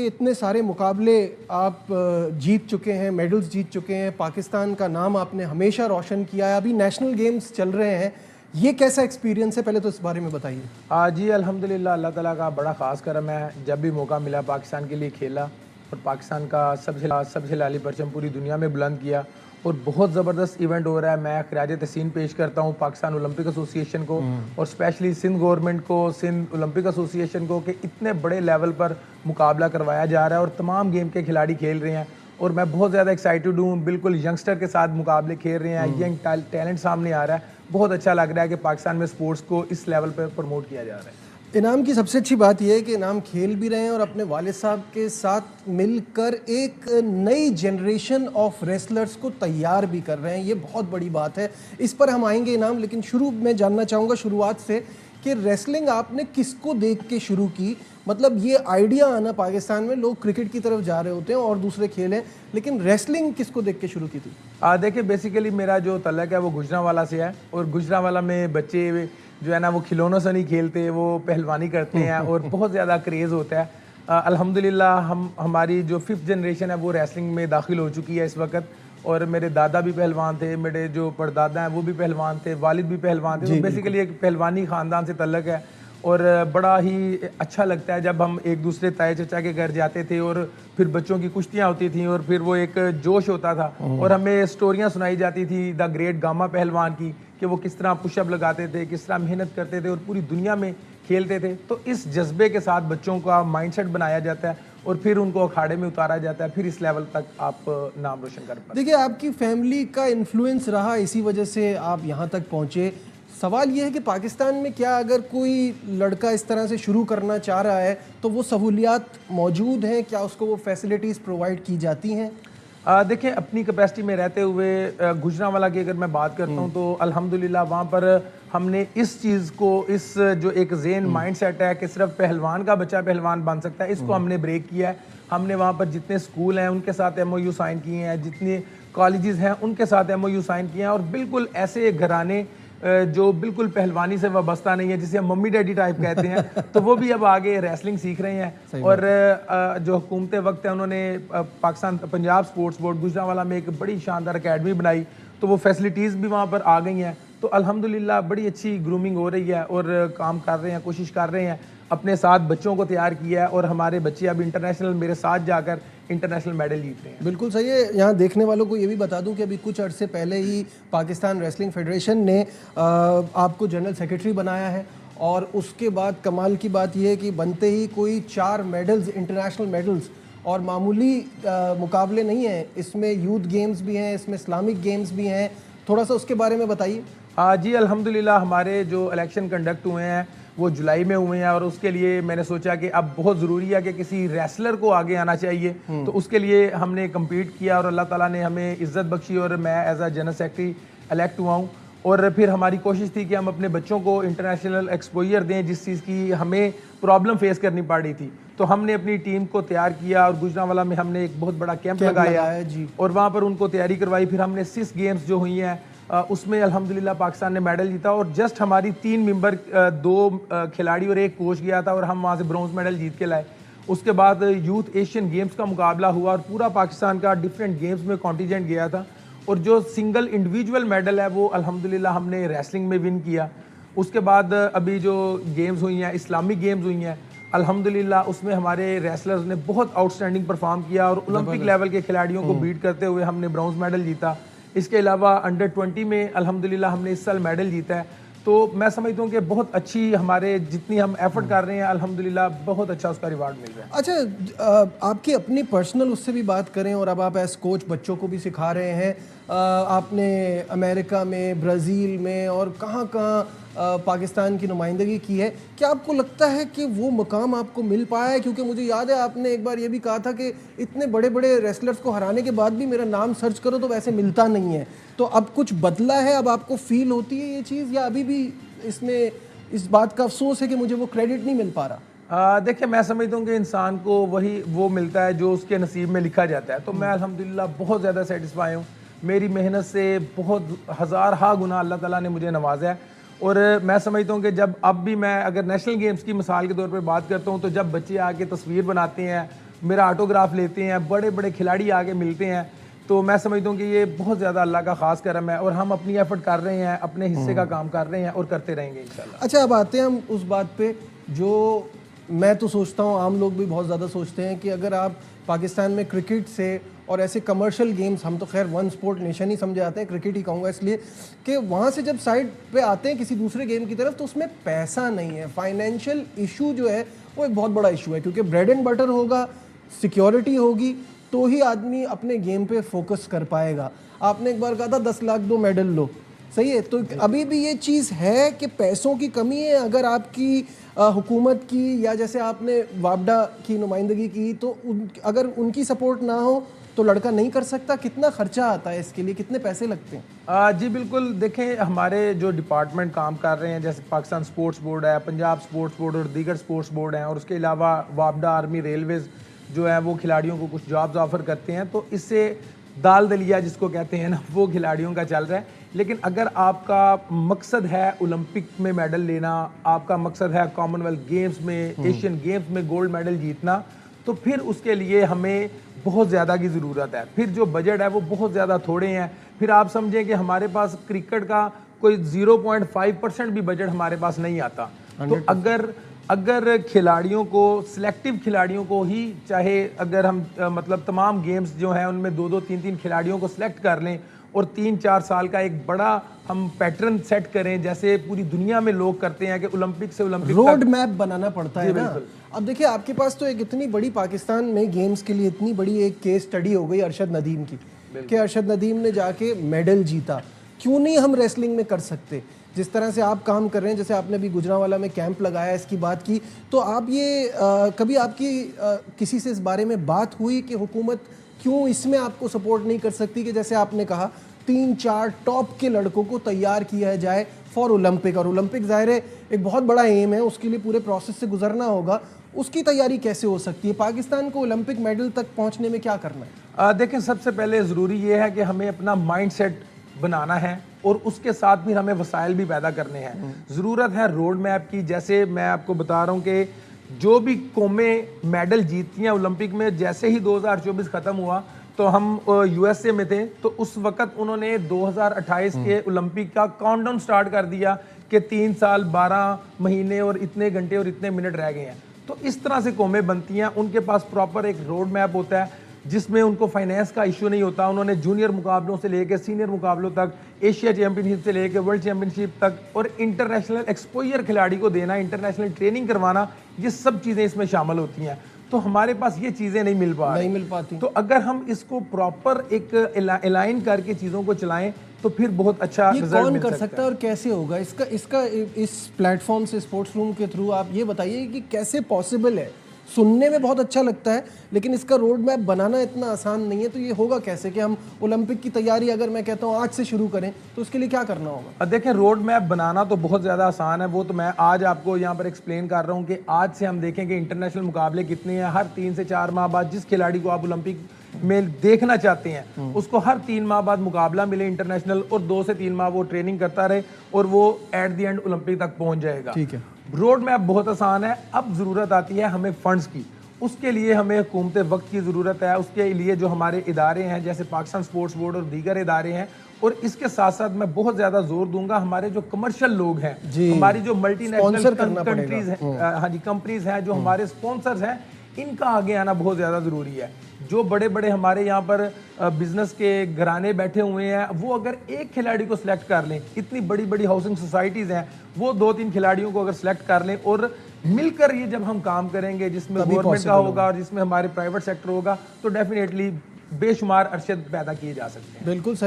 کہ اتنے سارے مقابلے آپ جیت چکے ہیں, میڈلز جیت چکے ہیں, پاکستان کا نام آپ نے ہمیشہ روشن کیا ہے, ابھی نیشنل گیمز چل رہے ہیں, یہ کیسا ایکسپیرینس ہے, پہلے تو اس بارے میں بتائیے. جی الحمدللہ اللہ تعالیٰ کا بڑا خاص کرم ہے. جب بھی موقع ملا پاکستان کے لیے کھیلا اور پاکستان کا سب سے لالی پرچم پوری دنیا میں بلند کیا, اور بہت زبردست ایونٹ ہو رہا ہے. میں خراج تحسین پیش کرتا ہوں پاکستان اولمپک ایسوسی ایشن کو اور اسپیشلی سندھ گورنمنٹ کو, سندھ اولمپک ایسوسی ایشن کو, کہ اتنے بڑے لیول پر مقابلہ کروایا جا رہا ہے اور تمام گیم کے کھلاڑی کھیل رہے ہیں. اور میں بہت زیادہ ایکسائٹیڈ ہوں, بالکل ینگسٹر کے ساتھ مقابلے کھیل رہے ہیں, ینگ ٹیلنٹ سامنے آ رہا ہے. بہت اچھا لگ رہا ہے کہ پاکستان میں سپورٹس کو اس لیول پہ پروموٹ کیا جا رہا ہے. انعام کی سب سے اچھی بات یہ ہے کہ انعام کھیل بھی رہے ہیں اور اپنے والد صاحب کے ساتھ مل کر ایک نئی جنریشن آف ریسلرز کو تیار بھی کر رہے ہیں. یہ بہت بڑی بات ہے, اس پر ہم آئیں گے انعام, لیکن شروع میں جاننا چاہوں گا شروعات سے کہ ریسلنگ آپ نے کس کو دیکھ کے شروع کی. مطلب یہ آئیڈیا آنا پاکستان میں, لوگ کرکٹ کی طرف جا رہے ہوتے ہیں اور دوسرے کھیل ہیں, لیکن ریسلنگ کس کو دیکھ کے شروع کی تھی؟ دیکھیں بیسیکلی میرا جو تعلق ہے وہ گجرانوالہ سے ہے, اور گجرانوالہ میں بچے جو ہے نا وہ کھلونوں سے نہیں کھیلتے, وہ پہلوانی کرتے ہیں اور بہت زیادہ کریز ہوتا ہے. الحمدللہ ہماری جو 5th جنریشن ہے وہ ریسلنگ میں داخل ہو چکی ہے اس وقت, اور میرے دادا بھی پہلوان تھے, میرے جو پردادا ہیں وہ بھی پہلوان تھے, والد بھی پہلوان تھے. تو بیسیکلی ایک پہلوانی خاندان سے تعلق ہے, اور بڑا ہی اچھا لگتا ہے جب ہم ایک دوسرے تائے چچا کے گھر جاتے تھے اور پھر بچوں کی کشتیاں ہوتی تھیں, اور پھر وہ ایک جوش ہوتا تھا, اور ہمیں سٹوریاں سنائی جاتی تھی دا گریٹ گاما پہلوان کی, کہ وہ کس طرح پش اپ لگاتے تھے, کس طرح محنت کرتے تھے اور پوری دنیا میں کھیلتے تھے. تو اس جذبے کے ساتھ بچوں کا مائنڈ سیٹ بنایا جاتا ہے اور پھر ان کو اکھاڑے میں اتارا جاتا ہے, پھر اس لیول تک آپ نام روشن کر پاتے. دیکھیے آپ کی فیملی کا انفلوئنس رہا, اسی وجہ سے آپ یہاں تک پہنچے. سوال یہ ہے کہ پاکستان میں کیا اگر کوئی لڑکا اس طرح سے شروع کرنا چاہ رہا ہے تو وہ سہولیات موجود ہیں, کیا اس کو وہ فیسلٹیز پرووائڈ کی جاتی ہیں؟ دیکھیں اپنی کیپیسٹی میں رہتے ہوئے گجرانوالہ کی اگر میں بات کرتا ہوں تو الحمدللہ وہاں پر ہم نے اس چیز کو, اس جو ایک ذہن مائنڈ سیٹ ہے کہ صرف پہلوان کا بچہ پہلوان بن سکتا ہے, اس کو ہم نے بریک کیا ہے. ہم نے وہاں پر جتنے سکول ہیں ان کے ساتھ ایم او یو سائن کیے ہیں, جتنے کالجز ہیں ان کے ساتھ ایم او یو سائن کیے ہیں, اور بالکل ایسے گھرانے جو بالکل پہلوانی سے وابستہ نہیں ہے, جسے ہم ممی ڈیڈی ٹائپ کہتے ہیں, تو وہ بھی اب آگے ریسلنگ سیکھ رہے ہیں. اور جو حکومت وقت ہے انہوں نے پاکستان پنجاب سپورٹس بورڈ گجرانوالہ میں ایک بڑی شاندار اکیڈمی بنائی, تو وہ فیسلٹیز بھی وہاں پر آ گئی ہیں. تو الحمدللہ بڑی اچھی گرومنگ ہو رہی ہے اور کام کر رہے ہیں, کوشش کر رہے ہیں, اپنے ساتھ بچوں کو تیار کیا ہے, اور ہمارے بچے اب انٹرنیشنل میرے ساتھ جا کر انٹرنیشنل میڈل جیت رہے ہیں. بالکل صحیح ہے. یہاں دیکھنے والوں کو یہ بھی بتا دوں کہ ابھی کچھ عرصے پہلے ہی پاکستان ریسلنگ فیڈریشن نے آپ کو جنرل سیکرٹری بنایا ہے, اور اس کے بعد کمال کی بات یہ ہے کہ بنتے ہی کوئی 4 میڈلز, انٹرنیشنل میڈلز, اور معمولی مقابلے نہیں ہیں, اس میں یوتھ گیمز بھی ہیں, اس میں اسلامک گیمز بھی ہیں. تھوڑا سا اس کے بارے میں بتائیے. جی الحمدللہ ہمارے جو الیکشن کنڈکٹ ہوئے ہیں وہ جولائی میں ہوئے ہیں, اور اس کے لیے میں نے سوچا کہ اب بہت ضروری ہے کہ کسی ریسلر کو آگے آنا چاہیے. تو اس کے لیے ہم نے کمپیٹ کیا اور اللہ تعالیٰ نے ہمیں عزت بخشی, اور میں as a general secretary elect ہوا ہوں. اور پھر ہماری کوشش تھی کہ ہم اپنے بچوں کو انٹرنیشنل ایکسپوئر دیں, جس چیز کی ہمیں پرابلم فیس کرنی پڑ رہی تھی. تو ہم نے اپنی ٹیم کو تیار کیا, اور گجرانوالہ میں ہم نے ایک بہت بڑا کیمپ لگایا اور وہاں پر ان کو تیاری کروائی. پھر ہم نے 6 گیمز جو ہوئی ہیں اس میں الحمدللہ پاکستان نے میڈل جیتا, اور جسٹ ہماری 3 ممبر 2 کھلاڑی اور 1 کوچ گیا تھا, اور ہم وہاں سے برونز میڈل جیت کے لائے. اس کے بعد یوتھ ایشین گیمز کا مقابلہ ہوا, اور پورا پاکستان کا ڈفرینٹ گیمز میں کانٹیجنٹ گیا تھا, اور جو سنگل انڈیویجول میڈل ہے وہ الحمدللہ ہم نے ریسلنگ میں ون کیا. اس کے بعد ابھی جو گیمز ہوئی ہیں, اسلامک گیمز ہوئی ہیں, الحمدللہ اس میں ہمارے ریسلرز نے بہت آؤٹ اسٹینڈنگ پرفارم کیا, اور اولمپک لیول کے کھلاڑیوں کو بیٹ کرتے ہوئے ہم نے برونز میڈل جیتا. اس کے علاوہ انڈر 20 میں الحمدللہ ہم نے اس سال میڈل جیتا ہے. تو میں سمجھتا ہوں کہ بہت اچھی ہمارے جتنی ہم ایفرٹ کر رہے ہیں الحمدللہ بہت اچھا اس کا ریوارڈ مل رہا ہے. اچھا, آپ کی اپنی پرسنل اس سے بھی بات کریں, اور اب آپ ایز کوچ بچوں کو بھی سکھا رہے ہیں. آپ نے امریکہ میں, برازیل میں اور کہاں کہاں پاکستان کی نمائندگی کی ہے. کیا آپ کو لگتا ہے کہ وہ مقام آپ کو مل پایا ہے؟ کیونکہ مجھے یاد ہے آپ نے ایک بار یہ بھی کہا تھا کہ اتنے بڑے بڑے ریسلرز کو ہرانے کے بعد بھی میرا نام سرچ کرو تو ویسے ملتا نہیں ہے. تو اب کچھ بدلا ہے, اب آپ کو فیل ہوتی ہے یہ چیز, یا ابھی بھی اس میں اس بات کا افسوس ہے کہ مجھے وہ کریڈٹ نہیں مل پا رہا؟ دیکھیں میں سمجھتا ہوں کہ انسان کو وہ ملتا ہے جو اس کے نصیب میں لکھا جاتا ہے. تو میں الحمدللہ بہت زیادہ سیٹسفائی ہوں. میری محنت سے بہت ہزارہا گنا اللہ تعالیٰ نے مجھے نوازا ہے, اور میں سمجھتا ہوں کہ جب اب بھی میں اگر نیشنل گیمز کی مثال کے طور پہ بات کرتا ہوں تو جب بچے آ کے تصویر بناتے ہیں میرا آٹوگراف لیتے ہیں, بڑے بڑے کھلاڑی آگے ملتے ہیں. تو میں سمجھتا ہوں کہ یہ بہت زیادہ اللہ کا خاص کرم ہے, اور ہم اپنی ایفرٹ کر رہے ہیں, اپنے حصے کا کام کر رہے ہیں اور کرتے رہیں گے انشاءاللہ. اچھا اب آتے ہیں ہم اس بات پہ جو میں تو سوچتا ہوں, عام لوگ بھی بہت زیادہ سوچتے ہیں کہ اگر آپ پاکستان میں کرکٹ سے اور ایسے کمرشل گیمز, ہم تو خیر ون سپورٹ نیشن ہی سمجھے آتے ہیں, کرکٹ ہی کہوں گا اس لیے کہ وہاں سے جب سائڈ پہ آتے ہیں کسی دوسرے گیم کی طرف تو اس میں پیسہ نہیں ہے. فائنینشیل ایشو جو ہے وہ ایک بہت بڑا ایشو ہے, کیونکہ بریڈ اینڈ بٹر ہوگا, سیکیورٹی ہوگی تو ہی آدمی اپنے گیم پہ فوکس کر پائے گا. آپ نے ایک بار کہا تھا 10 لاکھ دو میڈل لو, صحیح ہے, تو ابھی بھی یہ چیز ہے کہ پیسوں کی کمی ہے. اگر آپ کی حکومت کی یا جیسے آپ نے وابڈا کی نمائندگی کی تو اگر ان کی سپورٹ نہ ہو تو لڑکا نہیں کر سکتا. کتنا خرچہ آتا ہے اس کے لیے, کتنے پیسے لگتے ہیں؟ جی بالکل, دیکھیں ہمارے جو ڈپارٹمنٹ کام کر رہے ہیں جیسے پاکستان سپورٹس بورڈ ہے, پنجاب سپورٹس بورڈ اور دیگر سپورٹس بورڈ ہیں, اور اس کے علاوہ وابڈا, آرمی, ریلویز جو ہے وہ کھلاڑیوں کو کچھ جابز آفر کرتے ہیں, تو اس سے دال دلیا جس کو کہتے ہیں نا وہ کھلاڑیوں کا چل رہا ہے. لیکن اگر آپ کا مقصد ہے اولمپک میں میڈل لینا, آپ کا مقصد ہے کامن ویلتھ گیمز میں, ایشین گیمز میں گولڈ میڈل جیتنا, تو پھر اس کے لیے ہمیں بہت زیادہ کی ضرورت ہے. پھر جو بجٹ ہے وہ بہت زیادہ تھوڑے ہیں. پھر آپ سمجھیں کہ ہمارے پاس کرکٹ کا کوئی 0.5% بھی بجٹ ہمارے پاس نہیں آتا. تو اگر کھلاڑیوں کو, سلیکٹو کھلاڑیوں کو ہی, چاہے اگر ہم مطلب تمام گیمز جو ہیں ان میں 2-3 کھلاڑیوں کو سلیکٹ کر لیں اور 3-4 سال کا ایک بڑا ہم پیٹرن سیٹ کریں جیسے پوری دنیا میں لوگ کرتے ہیں کہ اولمپک سے اولمپک روڈ میپ بنانا پڑتا ہے نا. اب دیکھیں آپ کے پاس تو ایک اتنی بڑی پاکستان میں گیمز کے لیے اتنی بڑی ایک کیس سٹڈی ہو گئی ارشد ندیم کی کہ ارشد ندیم نے جا کے میڈل جیتا. کیوں نہیں ہم ریسلنگ میں کر سکتے؟ جس طرح سے آپ کام کر رہے ہیں, جیسے آپ نے ابھی گجرانوالہ میں کیمپ لگایا, اس کی بات کی, تو آپ یہ کبھی آپ کی کسی سے اس بارے میں بات ہوئی کہ حکومت کیوں اس میں آپ کو سپورٹ نہیں کر سکتی کہ جیسے آپ نے کہا 3-4 ٹاپ کے لڑکوں کو تیار کیا جائے فار اولمپک؟ اور اولمپک ظاہر ہے ایک بہت بڑا ایم ہے, اس کے لیے پورے پروسیس سے گزرنا ہوگا. اس کی تیاری کیسے ہو سکتی ہے؟ پاکستان کو اولمپک میڈل تک پہنچنے میں کیا کرنا ہے؟ دیکھیں سب سے پہلے ضروری یہ ہے کہ ہمیں اپنا مائنڈ سیٹ بنانا ہے, اور اس کے ساتھ بھی ہمیں وسائل بھی پیدا کرنے ہیں. ضرورت ہے روڈ میپ کی. جیسے میں آپ کو بتا رہا ہوں کہ جو بھی قومیں میڈل جیتتی ہیں اولمپک میں, جیسے ہی 2024 ختم ہوا تو ہم یو ایس اے میں تھے, تو اس وقت انہوں نے 2028 کے اولمپک کا کاؤنٹ ڈاؤن سٹارٹ کر دیا کہ 3 سال 12 مہینے اور اتنے گھنٹے اور اتنے منٹ رہ گئے ہیں. تو اس طرح سے قومیں بنتی ہیں, ان کے پاس پراپر ایک روڈ میپ ہوتا ہے جس میں ان کو فائنینس کا ایشو نہیں ہوتا. انہوں نے جونیئر مقابلوں سے لے کے سینئر مقابلوں تک, ایشیا چیمپئن شپ سے لے کے ورلڈ چیمپئن شپ تک, اور انٹرنیشنل ایکسپوئر کھلاڑی کو دینا, انٹرنیشنل ٹریننگ کروانا, یہ سب چیزیں اس میں شامل ہوتی ہیں. تو ہمارے پاس یہ چیزیں نہیں مل پاتی. تو اگر ہم اس کو پراپر ایک الائن کر کے چیزوں کو چلائیں تو پھر بہت اچھا رزلٹ مل سکتا ہے. اور کیسے ہوگا اس کا اس پلیٹ فارم سے, اسپورٹس روم کے تھرو آپ یہ بتائیے کہ کیسے پاسبل ہے؟ سننے میں بہت اچھا لگتا ہے لیکن اس کا روڈ میپ بنانا اتنا آسان نہیں ہے. تو یہ ہوگا کیسے کہ ہم اولمپک کی تیاری اگر میں کہتا ہوں آج سے شروع کریں تو اس کے لیے کیا کرنا ہوگا؟ دیکھیں روڈ میپ بنانا تو بہت زیادہ آسان ہے, وہ تو میں آج آپ کو یہاں پر ایکسپلین کر رہا ہوں کہ آج سے ہم دیکھیں کہ انٹرنیشنل مقابلے کتنے ہیں. ہر 3 سے 4 ماہ بعد جس کھلاڑی کو آپ اولمپک میں دیکھنا چاہتے ہیں اس کو ہر 3 ماہ بعد مقابلہ ملے انٹرنیشنل, اور 2 سے 3 ماہ وہ ٹریننگ کرتا رہے, اور وہ ایٹ دی اینڈ اولمپک تک پہنچ جائے گا. ٹھیک ہے, روڈ میپ بہت آسان ہے. اب ضرورت آتی ہے ہمیں فنڈز کی. اس کے لیے ہمیں حکومت وقت کی ضرورت ہے. اس کے لیے جو ہمارے ادارے ہیں جیسے پاکستان سپورٹس بورڈ اور دیگر ادارے ہیں, اور اس کے ساتھ ساتھ میں بہت زیادہ زور دوں گا ہمارے جو کمرشل لوگ ہیں, ہماری جو ملٹی نیشنل کنٹریز ہیں, ہاں جی, کمپنیز ہیں, جو ہمارے سپانسرز ہیں, ان کا آگے آنا بہت زیادہ ضروری ہے. جو بڑے بڑے ہمارے یہاں پر بزنس کے گھرانے بیٹھے ہوئے ہیں, وہ اگر ایک کھلاڑی کو سلیکٹ کر لیں, اتنی بڑی بڑی ہاؤسنگ سوسائٹیز ہیں, وہ 2-3 کھلاڑیوں کو اگر سلیکٹ کر لیں اور مل کر یہ جب ہم کام کریں گے جس میں گورنمنٹ کا ہوگا اور جس میں ہمارے پرائیویٹ سیکٹر ہوگا, تو ڈیفینیٹلی بے شمار ارشد پیدا کیے جا سکتے ہیں. بالکل صحیح.